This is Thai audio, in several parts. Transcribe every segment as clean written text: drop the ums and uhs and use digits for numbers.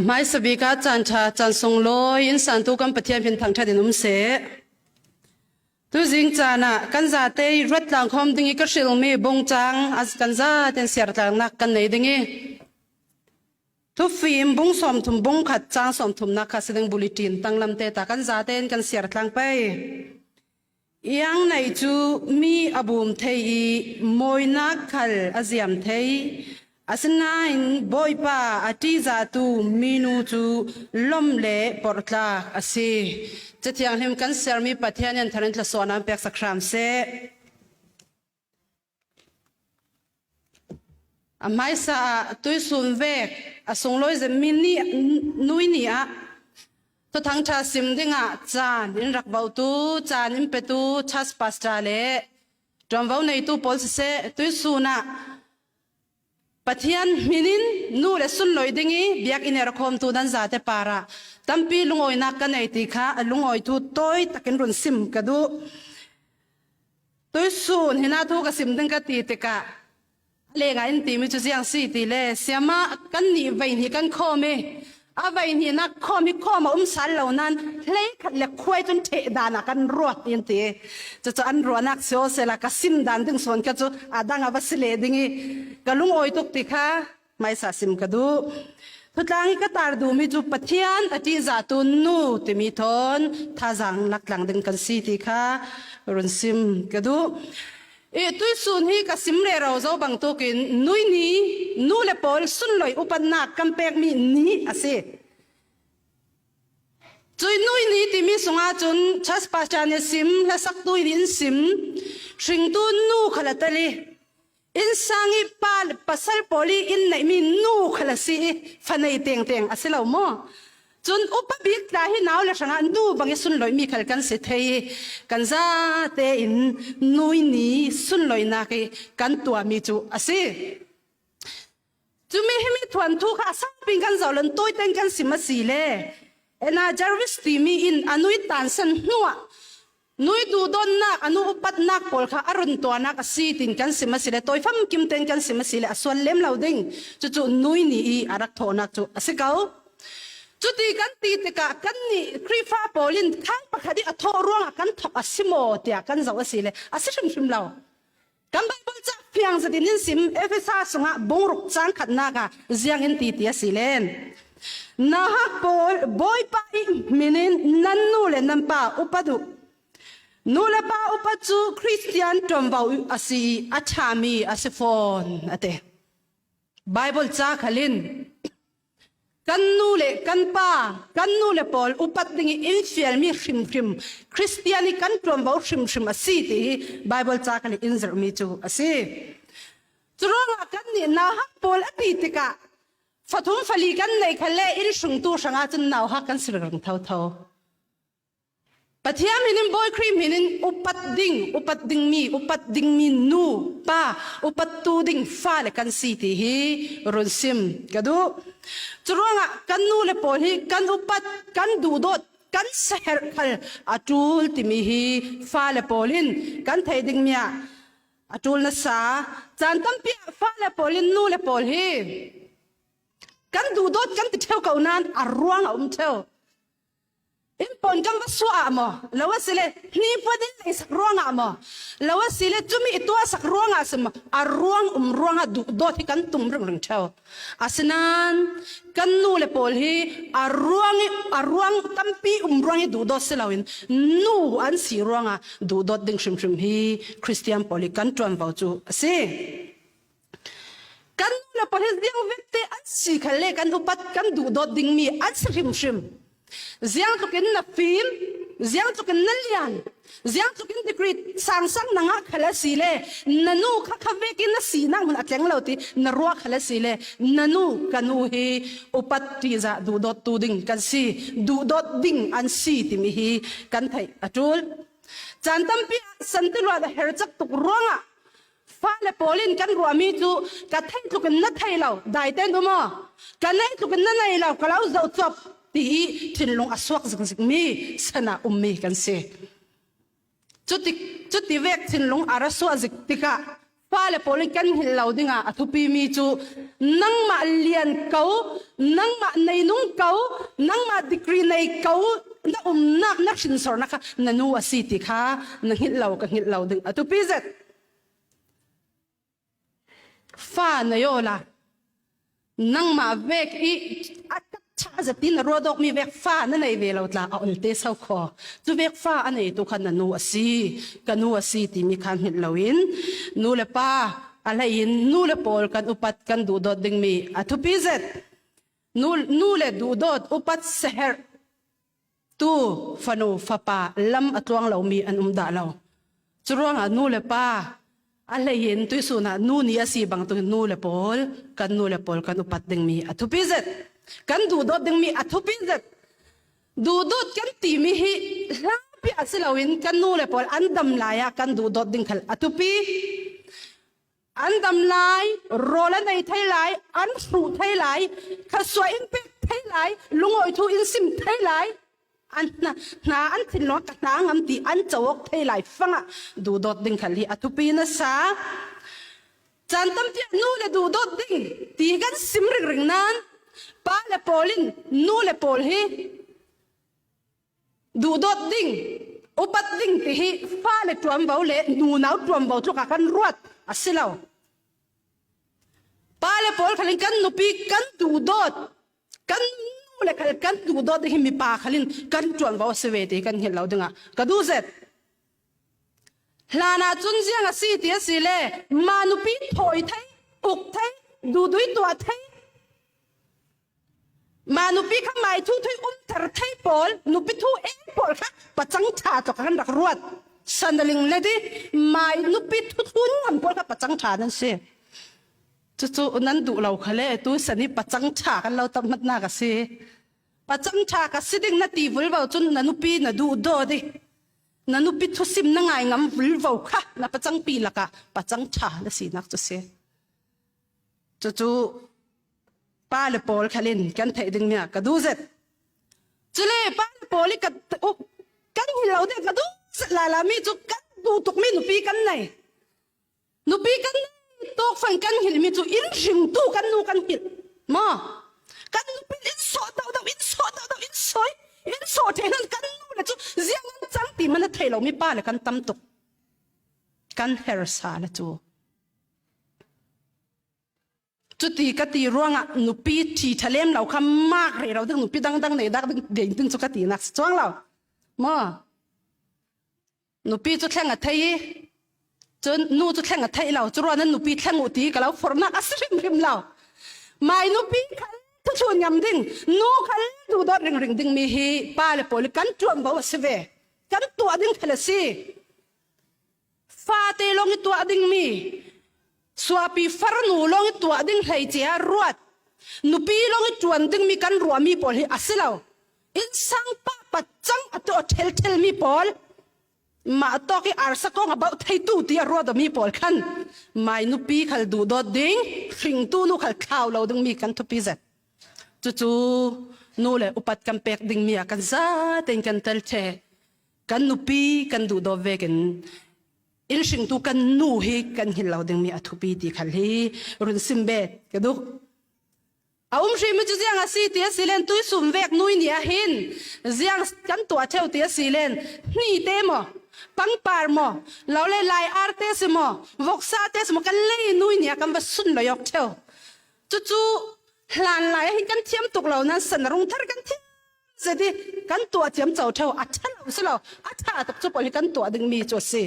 mai sabika chancha chansong loi in san tu kam pathian phin thang thadin se tu jing chana kan za te rat lang khom dingi ka shil mi bong chang as kan za ten ser tlang nak kan nei dingi tu fim bong som thum bong khat chang som thum na kha sideng bulletin tanglam te ta kan za ten kan ser tlang pai yang nei chu mi abum thei moina khal aziam thei asnain boipa atiza tu minu chu lomle portla ase chatiang him kan sermi pathian tharan tla sona pek sakram se amai sa tui sun vek asong loi ze mini nui ni a to thang tha sim dinga chan in rak bau tu chan in pe tu chas pastra le trom vau nei tu pol se tui suna pathian minin nu le sun loi dingi biak iner khom tu dan za te para tampi lungoi nak kan ei ti kha lungoi tu toy takin run sim kadu toy sun hina thu ka sim ding ka ti te ka le ga in ti mi chu siang si ti le siama kan ni vein hi kan khome a vein hi na khomi khoma sal lo nan hlei khat le khoi chun the dana kan ruat in ti chu an ruanak so se la ka sim dan ding son ka chu adanga basile dingi kalung oi tuk ti kha mai sa sim kadu thutlangi ka tar du mi chu pathian ati za tu nu ti mi thon thajang laklang ding kan si ti kha run sim kadu e tui sun hi ka sim le ro zo bang to kin nui ni nu le pol sun loi upan na kam pek mi ni ase chui nui ni ti mi sunga chun chas pa cha ne sim la sak tu in sim shing tu nu khala tali in sangi pal pasal poli in nei mi nu khala si fanai teng teng ase lo mo chun upabik la hi naw la sanga nu bangi sun loi mi khal kan se thei kan za te in nui ni sun loi na ke kan tua mi chu ase chu mi himi thuan thu kha sang ping kan zolon toi ten kan sima si le ena jarvis ti mi in anui tan san nuwa nui du don nak anu upat nak pol kha arun to nak si tin kan sima si le toi fam kim ten kan sima si le aswal lem lauding chu chu nui ni i arak tho nak chu ase kau chuti kan ti te ka kan ni krifa polin khang pakhadi atho ruang kan thok asimo tia kan zaw asile asishim shim law kan bible cha phiang zatin in sim efesa sunga bongruk chang khat na ka ziang in ti ti asilen na ha pol boy pa i minin nannu le nampa upadu nula pa upatu christian tombau asi achami asifon ate bible cha khalin kan nu le kan pa kan nu le pol upat dingi infiel mi shim shim christiani kan trom bau shim shim asi ti bible cha kan inzer mi chu asi churanga kan ni na ha pol ati tika fathum fali kan nei khale in shung tu sanga chun naw ha kan sirang thau thau pathiam hinin boy cream hinin upat ding mi nu pa upat tu ding fa le kan si ti hi run sim kadu churanga kan nu le pol hi kan upat kan du dot kan seher khal atul ti mi hi fa le polin kan thei ding mia atul na sa chan tam pi fa le polin nu le pol hi kan du dot kan ti theu ka unan arwang theu in pon kam baswa mo lawa sile ni podin sak ruanga mo lawa sile tumi itwa sak ruanga sam arruang ruanga do thi kan tum rung thau asnan kan nu le pol hi arruang tampi ruangi du do selawin nu an si ruanga du dot ding shim shim hi christian poli kan tron vau chu ase kan nu le pol hi diang vekte an si khale kan upat kan du dot ding mi an shim shim ziang tukin na film ziang tukin na lian ziang tukin degree sang na nga khala sile nanu kha khavekin na sinang mun atleng lauti na ruwa khala sile nanu kanu hi upat ti za du dot tu ding kan si du dot ding an si ti mi hi kan thai atul chantam pi santilwa da herchak tuk ruanga fa le polin kan ruami chu ka thai tukin na thai lau dai ten mo kan nai tukin na nai lau kalau zau chop ti thinlung aswak zik mi sana ummi kan se chuti vek thinlung arasu azik tika ฟ้าเลยปอลิกันหินเราดิงอ่ะทุปีมีจูนังมาเรียนเกานังมาในนุ่งเกานังมาดีกรีในเกานักนักสินสอนะคะนันูอาศิติค่ะนังหินเรากับหินเราดิงอ่ะทุปีเจ็ดฟ้าในโยละนังมาเวกอีอัดชาจะตินรัวดอกมีเวกฟ้านั่นในเวลาละเอาเตะเสาคอจูเวกฟ้าอันไหนตุขันนันูอาศิกันนัวอาศิติมีขันหินเราอินนูเลป้าอะไรอินนูเลปอลกันอุปัตกันดูดอดดิงมีอัตุพิเซตนูเลดูดอดอุปัตเซฮร์ตูฟานูฟาปาลำอัตวงเรามีอันด่าเราจรวงนูเลป้าอะไรอินตุยสุนะนูนี่อาศิบังตุนูเลปอลกันอุปัตดิงมีอัตุพิเซตกันดูดอดดิงมีอัตุพิเซตดูดอดกันตีมีฮิลาพิอาศิลาวินกันนูเลปอลอันดำลายกันดูดอดดิงขัลอัตุพิอันดำลายโรลในไทยลายอันสูไทยลายข้าสวยอินเป็ดไทยลายลุงอ้อยทูอินซิมไทยลายอันน่าอันทิ้งล้อกับนางอันตีอันจวกไทยลายฟังอ่ะดูดอดดิ่งขันที่อัตุปีนะสาจันตั้มที่นู่เลยดูดอดดิ่งตีกันซิมริงนั้นป้าเลปอลินนู่เลยปอลฮีดูดอดดิ่งอุปัตดิ่งที่ฟ้าเลยจวมเบาเลยนูนาวจวมเบาทุกกันรวดอาศิลาวป้าเลปอลขันกันนุปีกันดูดอดกันนูเลยขันกันดูดอดที่มีป้าขันกันจวมเบาเสวตีกันเห็นเราดึงอ่ะก็ดูเสร็จลานาจุนเสียงอาศิเตียสิเลมานุปีถอยไทยอุกไทยดูด้วยตัวไทยมานุปีข้าไม่ทุ่งทุ่งทรไทยปอลนุปีทุ่งปอลค่ะปัจจังชาตัวกันรักรวดสันดลิงเลยดิไม่นุปีทุ่งงานปอลค่ะปัจจังชานั่นสิจู่ๆนั้นดูเราเขาเลยตัวสันนี่ปัจจังชากันเราตำมัดหน้ากันสิปัจจังชากันสิดิ่งนาทีวิลว่าจนนันุปีน่ะดูดอดินันุปีทุสิมนั่งไงงำวิลว่าค่ะนับปัจจังปีละกะปัจจังชาละสินักจะเสียจู่ป้าเลปอลขลินกันไทยดึงเนี่ยกระดูเสร็จจุเลยป้าเลปอลกันโอ้กันหิเราเนี่ยกระดูลาลามีจุกันดูตุกมีนุปีกันไหนนุปีกันตกฟังกันหิมีจุอินชิงตูกันนูกันหิมากันนุปีอินโซดาวอินโซดาวอินโซอินโซเทนันกันนูเลยจุเสียงจังตีมันไทยเรามีป้าเลยกันตั้มตุกกันเฮร์ซาเลยจูจุดที่กติร่วงอ่ะนุปีที่ทะเลมเราคำมากเลยเราถึงนุปีดังในดักเด่นถึงสุกตินักจ้วงเรามานุปีจุดแข่งกับไทยจนนูจุดแข่งกับไทยเราจุดว่านั้นนุปีแข่งอุตีกับเราฝนนักอัศริมเราไม่นุปีขันทุกชนยำดิ่งนูขันดูดอดริงดิ่งมีฮีป้าเลยปอลกันจวนบ่าวสเวกันตัวดิ่งทะเลซีฟาเตลงตัวดิ่งมีสวาปีฟารนูลงตัวดิ่งไหเจียรวดนุปีลงจวนดิ่งมีกันรัวมีปอลให้อัศลาวอินสังปะปัจจังอัตโอเทลมีปอลมาตอกีอาร์สกองabout ไทยตู้ที่รัวดมีปอลขันไม่นุปีขัลดูดอดดิ่งฟิงตู้นุขัลข้าวเราดิ่งมีกันทุปีเจ็ดจู่ๆนูเลยอุปัตกันเป็กดิ่งมีกันซาเต็งกันเตลเชกันนุปีกันดูดอเวกันอิลชิงตูกันนูฮีกันหินเราดึงมีอัทุปีดีขัลฮีรุนซิมเบตกระดูเอาชีมิจุเซียงอาศิเตียสิเลนตุยสุมเวกนุยเนียหินเซียงกันตัวเทวเตียสิเลนนี่เตมอปังปาร์มอเราเลยไลอาร์เตสมอวกซาเตสมอกันเลยนุยเนียกันบสุนเลยยกเทวจู่ๆหลานไหลให้กันเทียมตุกเหล่านั้นสนรุงทาร์กันเทียมเสด็จกันตัวเทียมเจ้าเทวอัฐเราสิเราอัฐตักจุปอยกันตัวดึงมีจุดสิ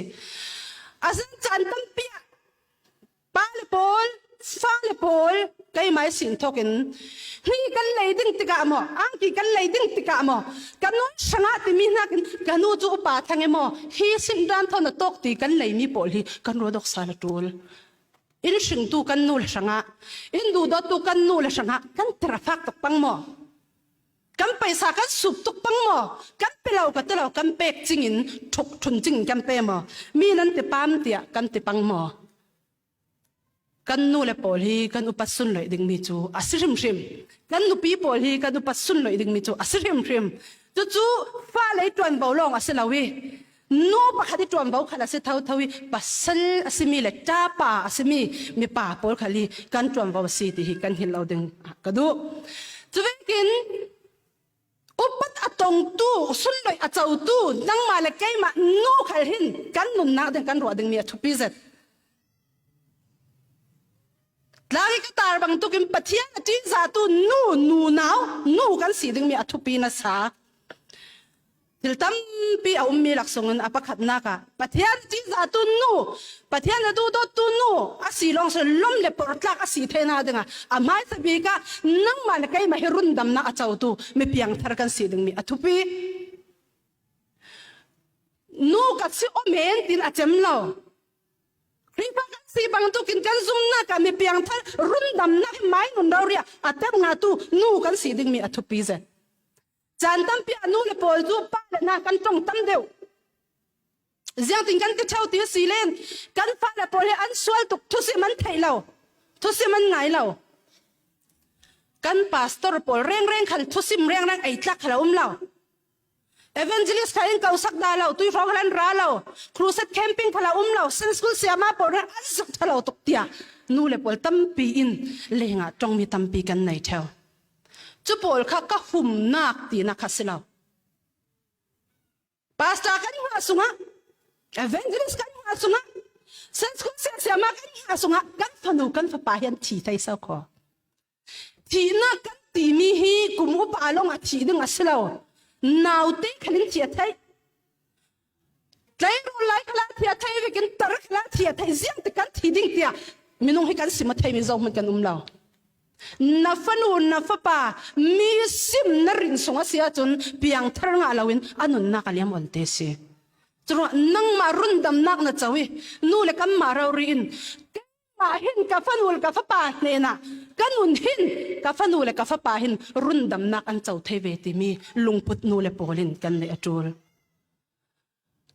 อาศัยจันตั้มเปียป้าเลปอลฟ้าเลปอลก็ยังไม่สินทกินนี่กันเลยดิ้งติกะมออังกีกันเลยดิ้งติกะมอกันนู้นชนะที่มีนักกันนู้นจูป่าทั้งมอฮีสินดันทอนตกตีกันเลยมีปอลีกันรู้ดอกสารตูลอินชิงตูกันนู้นชนะอินดูดตูกันนู้นชนะกันตราฟักตกปังมอกันไปสักกันสุบตกปังมอกันไปเราก็ตเรากันเป็กจริงอินทุกทุนจริงกันไปมอมีนั้นติปามเตียกันติปังมอกันนูเลปอลีกันอุปสุนเลยดึงมีจูอัศริมริมกันนูปีปอลีกันอุปสุนเลยดึงมีจูอัศริมริมจู่ๆฟ้าเลยจวนเบาลงอัศลาวี นูปะคดีจวมเบาขนาดเสเท่าทวีปัสสลสิมีเล็กจ้าป่าสิมีป่าปอลขลีกันจวมเบาสีที่กันเห็นเราดึงกระดูจะเป็นกินอุปตะตรงตู้สุดเลยอาเจ้าตู้นั่งมาเล็กไก่มานูขลินกันนุนนักดึงกันรัวดึงมีทุบพิเศษลากิกตาบังตุกิมปะเทียนจีซาตูนูนาวนูกันสีดึงมีทุบปีนัสาทิลตัมปีเอามีหลักสงนอปะขัดนักะปะเทียนจีซาตูนูปะเทียนดูดูตูนูอาศีลองสล้มเลปรตลักอาศีเทนาดึงอ่ะไม่สบีกะนั่งมาเล็กไก่มาให้รุนดำนักอาเจ้าตู้ไม่เพียงทาร์กันสีดึงมีทุบปีนูกัดสิโอเมนตินอาเจมเลาริบกันสีบางตุกินกันซุ่มนักมีเพียงทารุนดำนักไม่นุนเราเรียอาเต็มงาตูนูกันสีดึงมีทุบปีเซจันตั้มปีอนุเลปอลจูป้าเลนักกันตรงตั้มเดียวเสียงติงกันก็เช่าตีสีเลนกันฟ้าเลปอลอันสวลตุกทุสิมันไทยเราทุสิมันไงเรากันพาสตอร์ปอลเร่งขันทุสิมเร่งไอ้ทักเราเราเอเวนเจลิสต์ขันเขาสักดาเราตุยร้องขันราเราครูเซตแคมปิ้งเราเราเซนสกุลเสียมาปอลอันสักเราตุกเตียนูเลปอลตั้มปีอินเลงะจงมีตั้มปีกันในเท่าจุปอลข้าก็หุ่มนักตีนักขัดเราพาสตากันหัวสุงะเอเวนเจลิสต์กันหัวสุงะเซนสกุลเสียมากันหัวสุงะกันฟนูกันฟ้าปายันทีไทยสักขอทีนักกันตีมีฮีกุมอุปอาลงอาทีดึงอาเรานาวเตะขลิ้นเทียไทยใจรู้ไล่ขลาเทียไทยไปกันตระขลาเทียไทยเสียงตะกันทีดิ้งเทียมินุ่งให้กันสิมาไทยมิจงมันกันเรานับฟันูนับฟ้ามีซิมนรินสงเสียจนเพียงทางอาลาวินอันนุนนักเลี้ยงวันเตสีจนนั่งมารุนดำนักนะเจ้าวินู่นเลยกันมาเรารินมาหินกับฟันูลกับฟ้าป่าเนี่ยนะกันนุนหินกับฟันูลกับฟ้าป่าหินรุนดำนักอันเจ้าเทเวติมีลุงพุทนูเลปอลินกันเลยจูล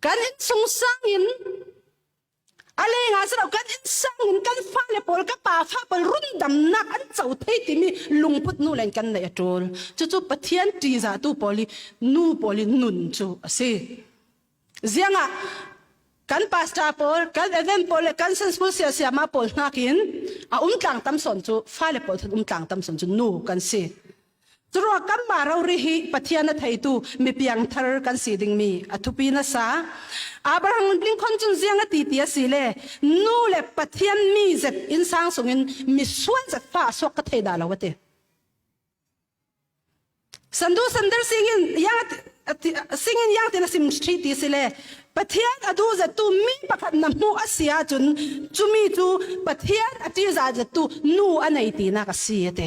กันหินสงสารหินอะไรงาสเรากันอินสังอินกันฟ้าเลปอลกับป่าฟ้าปรุนดำนักอันเจ้าเทติมีลุงพุทนูเล่นกันในโจลจู่ๆปะเทียนตีซาตูปอลีนูปอลีนุนจู่เสียงอ่ะกันพาสตาปอลกันเอเวนปอลกันเซนส์พุลเสียมาปอลนักินต่างตำสนจู่ฟ้าเลปอลต่างตำสนจู่นูกันเสีจรวดกันมาเราริฮิปะเทียนไทยตูมีเพียงทาร์กันสีดิงมีอทุปีนัสาอับราฮัมลิงคอนจุนเซียงตีเตียสีเล่นูเล่ปะเทียนมีเจ็ดอินสังสงินมีส่วนเจ็ดฟ้าสวกเทดาลาวเตสันดูสันเดอร์สิงินยังเตนสิมสตรีตีสีเล่ปะเทียนอดูเจ็ดตูมีปะขัดน้ำมูอาเซียจุนจุมีตูปะเทียนอดีจาเจ็ดตูนูอันไหนตีนักสีเต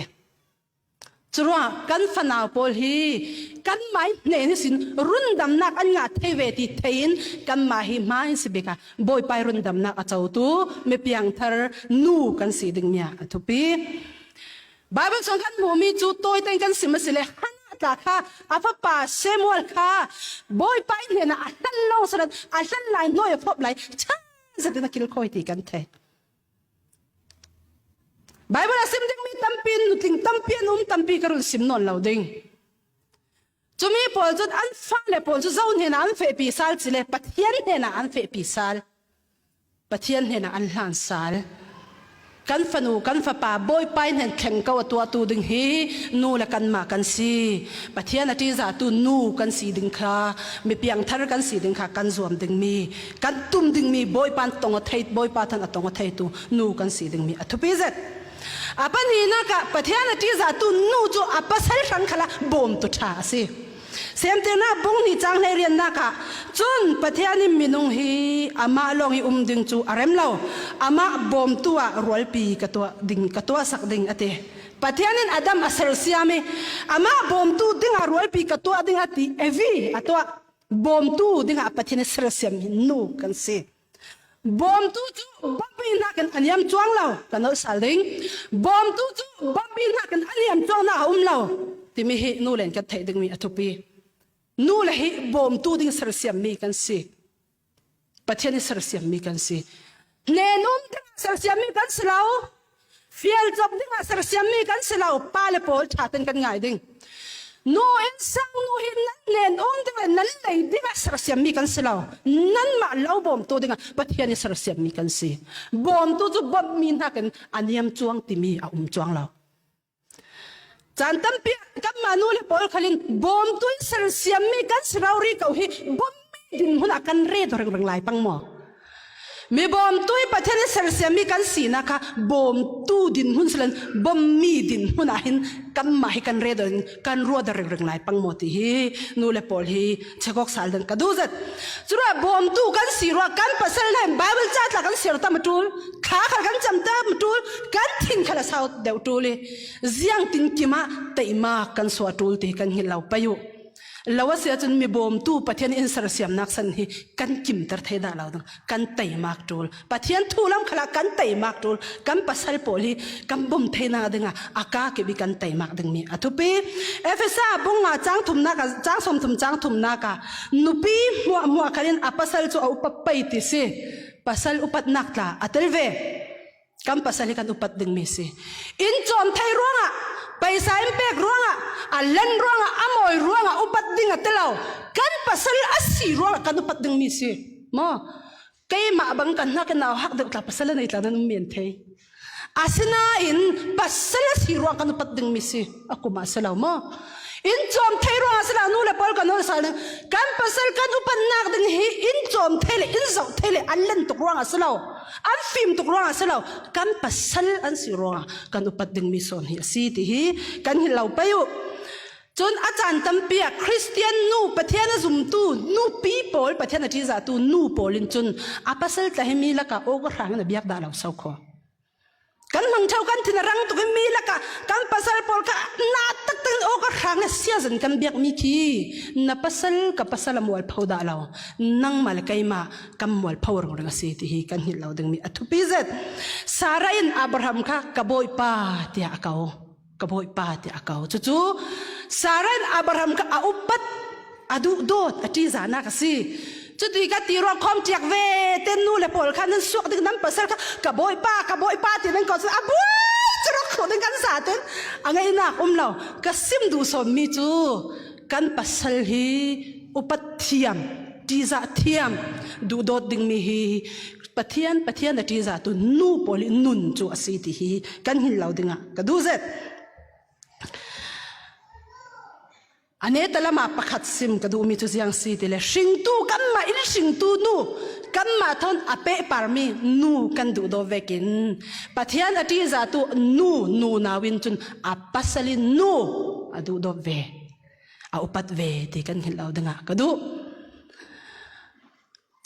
จรวดกันฟนาวปอลฮีกันไม่เนี่ยสินรุนดำนักอันงาเทเวติเทียนกันมาฮีมาอินสิเบกาบอยไปรุนดำนักอาเจ้าตูไม่เพียงทาร์นูกันสีดึงเมียทุปีบาเบิลสองกันมูมีจูโตยแต่งกันสิมาสิเลฮันตาค่ะอาฟป้าเซมัวค่ะบอยไปเนี่ยนะอันนั้นลงสุดอันนั้นไหลน้อยพบไหลช่างจะเป็นนักกิลคอยตีกันเทไบเบิลสิมดึงมีตั้มปีนถึงตั้มปีนตั้มปีกระดุสิมนอนเหล่าดึงจุมีปอลจุดอันฟ้าเลยปอลจุดเจ้าเนี่ยนะอันเฟปีซาลจิเลปะเทียนเนี่ยนะอันเฟปีซาลปะเทียนเนี่ยนะอันหลานซาลกันฟนูกันฟ้าป่าบอยไปเนี่ยแข่งกับตัวตูดึงฮีนูและกันมากันสีปะเทียนที่จะตูนูกันสีดึงค่ะมีเพียงทาร์กันสีดึงค่ะกันรวมดึงมีกันตุ้มดึงมีบอยปันตรงไทยบอยปันทันตรงไทยตูนูกันสีดึงมีอัทุพิเศษอาปันฮีนักปะเทียนที่จะตูนูจูอาปัสเซลชันขละบอมตุชาสิเสียมเตน่าบุ้งนี่จังเลยเรียนนักจนปะเทียนมินุงฮีอามาลองฮีดึงจูอารมเราอามาบอมตัวรัวปีกับตัวดึงกับตัวสักดึงอเตปะเทียนอดัมอัสเซลเซียมีอามาบอมตัวดึงรัวปีกับตัวดึงอติเอวีอตัวบอมตัวดึงปะเทียนเซลเซียมีนูกันสิบอมตูจูบัมบินนักอันยามจ้วงเรากันเอาสาลิงบอมตูจูบัมบินนักอันยามจ้วงเราเราที่มีเหตุนู่นเล่นกันไทยดึงมีอทุปีนู่นเลยบอมตูดึงเสียเสียมีกันสิปะเทศนี้เสียเสียมีกันสิเนนุ่มดึงเสียเสียมีกันสิเราฟิลจบดึงเสียเสียมีกันสิเราป้าเลยโผล่ชาติกันง่ายดึง no in sang no hin nan len om ding nan lei ding sar siam mi kan selo nan ma lau bom to ding pathian ni sar siam mi kan si bom to chu bom min ha kan aniam chuang ti mi a chuang lau chan tam pi kam manu le pol khalin bom tu sar siam mi kan srau ri ko hi bom mi din hun akan re dor rang lai pang mo mi bom tu pathian ni sar siam mi kan si na ka bom tu din hun slan bom mi din hun a hin kam ma hi kan re dor kan ro dor rang lai pang mo ti hi nu le pol hi chekok sal dan ka du zat chura bom tu kan si ro kan pasal lai bible chat la kan sir ta matul kha khar kan cham ta matul kan thin khala sau deu tu le ziang tin kima teima kan so tul ti kan hilau payu lawa sia chun mi bom tu pathian in sar siam nak san hi kan kim tar thei da law dang kan teimak tul pathian thulam khala kan teimak tul kan pasal poli kan bom thei na denga aka ke bi kan teimak ding mi athupi efesa bunga chang thum na ka chang som thum chang thum na ka nupi mu khalin apasal chu au papai ti se pasal upat nak la atelve kam pasal kan upat ding mi se in chom thai ronga paisa impact ronga alan ronga amoy ronga upat ding atelaw kan pasal asi ronga kan upat ding mi se mo kay ma bang kan na kan naw hak de ta pasal na itla nan men thei asina in pasal asi ronga kan upat ding mi se aku ma salaw mo in chom thai ronga sala nu le pol kan no sal kan pasal kan upat nak ding hi in chom thai le in zau thai le alan tok ronga salaw an film tuk ronga selaw kan pasal an si ronga kan upat ding mi son hi si ti hi kan hilau payu chon achan tampia Christian nu pathian zum tu nu people pathian ti za tu nu polin chun apasal ta hemi laka ogo rang na biak da law sau kho kan mang chau kan thina rang tu mi laka kan pasal pol ka na tak tan ogo rang na sia zan kan biak mi ki na pasal ka pasal amwal phau da law nang mal kai ma kam wal phau rang rang si ti hi kan hi law ding mi athupi zet sarain abraham ka kaboi pa ti akao kaboi pa ti akao chu chu sarain abraham ka aupat adu dot ati zana ka si chu ti ka ti ro khom chiak ve ten nu le pol khan nan suak ding nam pasal ka kaboi pa ti nan ko abu chro kho ding kan sa ten angai na law ka sim du som mi chu kan pasal hi upat thiam ti za thiam du dot ding mi hi pathian na ti za tu nu poli nun chu asi ti hi kan hin law dinga ka du zet ane talama pakhat sim ka du mi chu siang si ti le sing tu kan ma in sing tu nu kan ma thon ape parmi nu kan du do vekin pathian ati za tu nu na win chun apasali nu adu do ve a upat ve ti kan hin law dinga ka du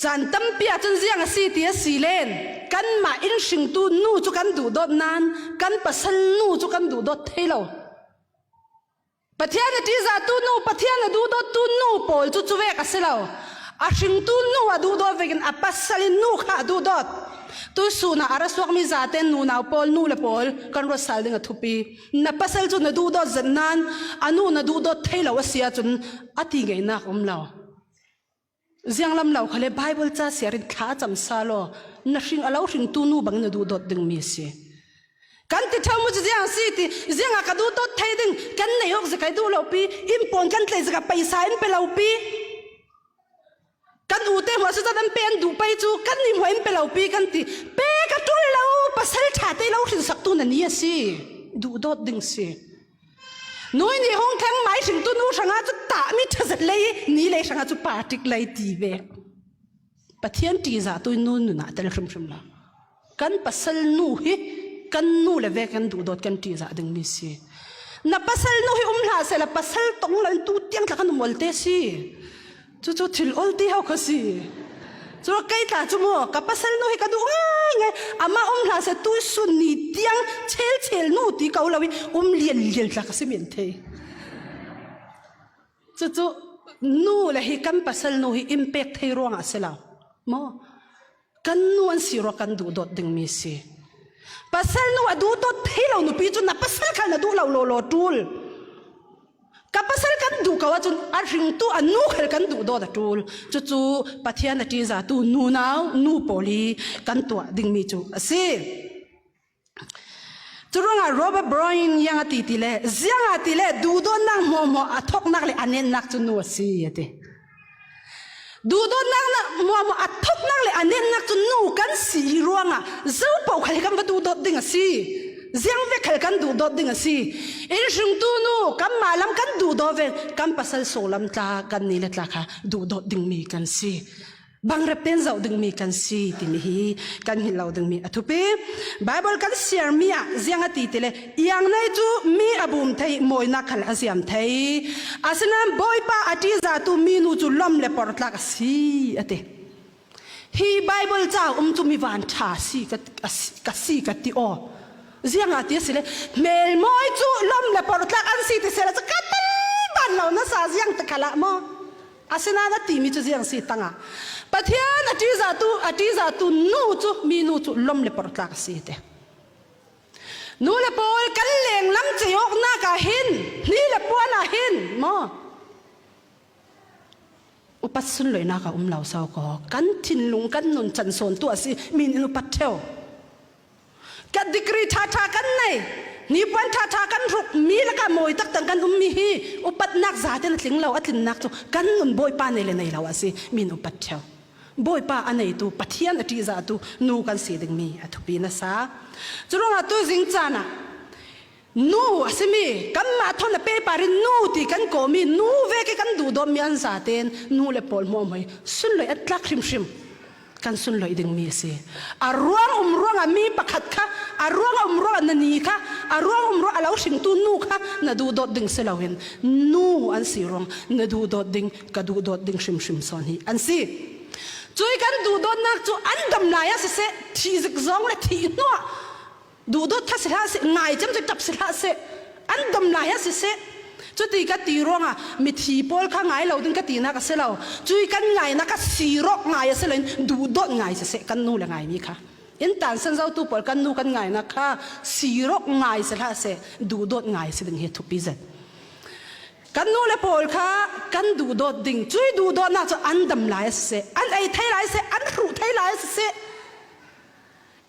chan tampia chun ziang si ti si len kan ma in sing tu nu chu kan du dot nan kan pasal nu chu kan du dot thelo pathian ti za tu nu pathian du dot tu nu pol chu chu ve ka selo a sing tu nu adu dot vekin a pasal nu kha du dot tu suna araswak mi zaten nu naw pol nu le pol kan ro sal ding a thupi na pasal chu na du dot zan nan anu na du dot thelo asia chun ati ngai na law ziang lam law khale bible cha serin kha cham salo na hring alo hring tu nu bang na du dot ding mi se kan ti thamu ziang si ti ziang ka du dot thai ding kan nei ok zakai du lo pi impon kan tlei zaka paisa in pe lo pi kan u te ho sa dan pen du pai chu kan ni hoin pe lo pi kan ti pe ka tul lo pasal tha te lo hring sak tu na ni si du dot ding si noi ni hong thang mai sing tu nu sanga chu ta mi thazat lei ni lei sanga chu partik lai ti ve pathian ti za tu nu nu na tel shum shum la kan pasal nu hi kan nu le ve kan du dot kan ti za ding mi si na pasal nu hi la se la pasal tong lan tu tiang ta kan mol te si chu chu thil ol ti ha kho si chu kai ta chu mo ka pasal nu hi ka du nge ama la se tu sun ni tiang chel nu ti ka ulawi lian la ka si men the chu nu la hi kan pasal nu hi impact thei ronga sela mo kan nu an si ro kan du dot ding mi si pasal nu adu to thelo nu pi chu na pasal kal na du lo tul ka pasal kan du ka wa chun a ring tu anu khel kan du do da tul chu pathian ati za tu nu poli kan to ding mi chu ase จุรงโรเบิร์ตบรอยน์ยังติติเลยังติเลดูโดนนักมัวอัทกนักเลยอันเน้นนักจุนัวซีเตดูโดนนักมัวอัทกนักเลยอันเน้นนักจุนูกันสีรวงอ่ะเจ้าป่าวใครกันมาดูโดดดิ่งสียังเวกใครกันดูโดดดิ่งสีอินชิงตูนูกันมาลำกันดูโดเวกันภาษาโซลัมตากันนี่แหละค่ะดูโดดดิ่งมีกันสีบางรับเต้นเจ้าดึงมีกันสีที่มีกันหินเราดึงมีอธุปีไบเบิลกันเสียมีอ่ะเสียงตีติเลยยังในจูมีอบุมไทยมวยนักขันอาเซียมไทยอาสนั้นบอยป้าอธิจาตุมีนูจูล้อมเลปอร์ตลักสีอเตฮีไบเบิลเจ้าจูมีวันชาสีกัสีกัติโอเสียงตีสิเลยเมลมอยจูล้อมเลปอร์ตลักอันสีที่เสร็จจะกัดบันเรานะสาเสียงตะขละมออาสนั้นตีมีจูเสียงสีตั้งอ่ะปะเทียนอธิจาตุนูจูมีนูจูล้มเลปอร์ตลักสีเตนูเลปอร์กันเลี้ยงล้ำเจียกหน้ากาหินนี่เลปอร์น่ะหินมออุปัสสุนเลยนักเหล่าสาวก็กันทินลุงกันนุนจันทร์ตัวสิมีนอุปัตเทวกันดิกรีทากันไหนนี่ปันทากันรุกมีละกันมวยตักตังกันมีฮีอุปัตนักจ่าเตนถึงเราอัดนักตัวกันนุนบอยป้าในเลยในเราสิมีนอุปัตเทวบอยป้าอันไหนตัวปัทยันอธิจาตุนูกันสีดึงมีอทุปีนะซาจุลงอตัวจิงจานะนูสิมีกันมาทอนเปปารินูตีกันโกมีนูเวกกันดูดอมีอันซาเตนนูเลปอลมอมให้สุนเลยอัตลักชิมกันสุนเลยดึงมีสิอารวงรวงมีปักขัดค่ะอารวงนันนี่ค่ะอารวงอลาวชิงตูนูค่ะนาดูดอดึงเสลาเห็นนูอันสีรวงนาดูดอดึงกดูดอดึงชิมสอนฮีอันสิช่วยกันดูดอนักจูอันดำนายสิเสทีซึกซองและทีนัวดูดอทัศน์เสง่ายจำจะจับสิเสอันดำนายสิเสจุดที่กันตีร้องอ่ะมีทีโพลข้างไงเราดึงกันตีนักเสเราช่วยกันไงนักสีรอกไงเสเลยดูดอไงเสกันนู่นละไงมีค่ะอินตันสันเจ้าตัวปอลกันนู่กันไงนะคะสีรอกไงเสละเสดูดอไงเสดึงเหตุทุกปีเสกันนู่นเลยปอลค่ะกันดูดอดิ่งช่วยดูดอน่าจะอันดำลายเสอันไอไทยลายเสอันรูไทยลายเส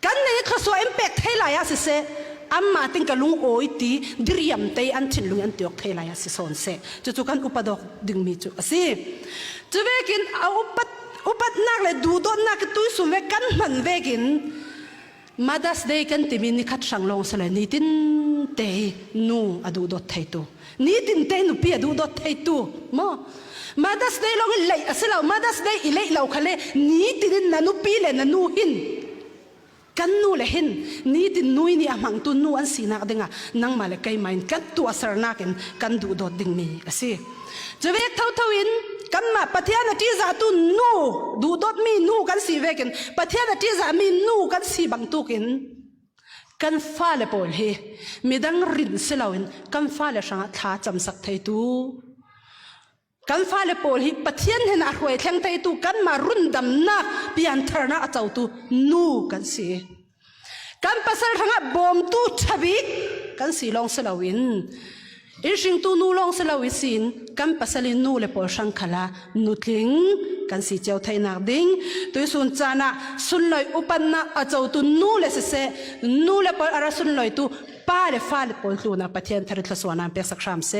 กันนี่ข้าสวยอิมแพคไทยลายเสอัมมาติงกะลุงโอยตีดิริยมเตอันชินลุงอันติอกไทยลายสิสอนเสจุกันอุปดอกดึงมีจุสิจุเวกินเอาอุปัดนักเลยดูดอนักตุยสุเวกันมันเวกินมาดัสเดกันติมินิคัดช่างลงสลายนิตินเตนูอดูดอไทยตัวนี่ตินเตนุปีดูดอไทยตัวมาดัสเดลงเลยอาศัยเรามาดัสเดอิเลเราเขาเลยนี่ตินนันุปีเลยนันุหินกันนูเลยหินนี่ตินนุยนี่อามังตุนูอันสีนักดึงอ่ะนั่งมาเลยไกลไม่กันตัวสารนักกันดูดอดึงมีอาศัยจะเวกเท่าอินกันมาปะเทียนที่จะตุนูดูดอมีนูกันสีเวกินปะเทียนที่จะมีนูกันสีบังตุกินกันฟ้าเลยปอลเฮมีดังรินเสลาวินกันฟ้าเลยช่างท้าจำสักไทยตูกันฟ้าเลยปอลเฮปะเทียนเห็นอาหวยแทงไทยตูกันมารุนดำนักเปียนเทอร์นักเจ้าตูนูกันสีกันภาษาทางบอมตูชบิกกันสีลองเสลาวินอิชิงตูนูลองเสลาวิสินกันภาษาลินูเลยปอลช่างขลานุทิงกันสีเจ้าไทยนักดิ้งตัวสุนจานะสุนลอยอุปนักอาเจ้าตัวนูเลสเซนูเลปอลอาราสุนลอยตัวป้าเลฟ้าเลปอลตัวนักปะเทียนทาริทสวานันเปียกสักชามเซ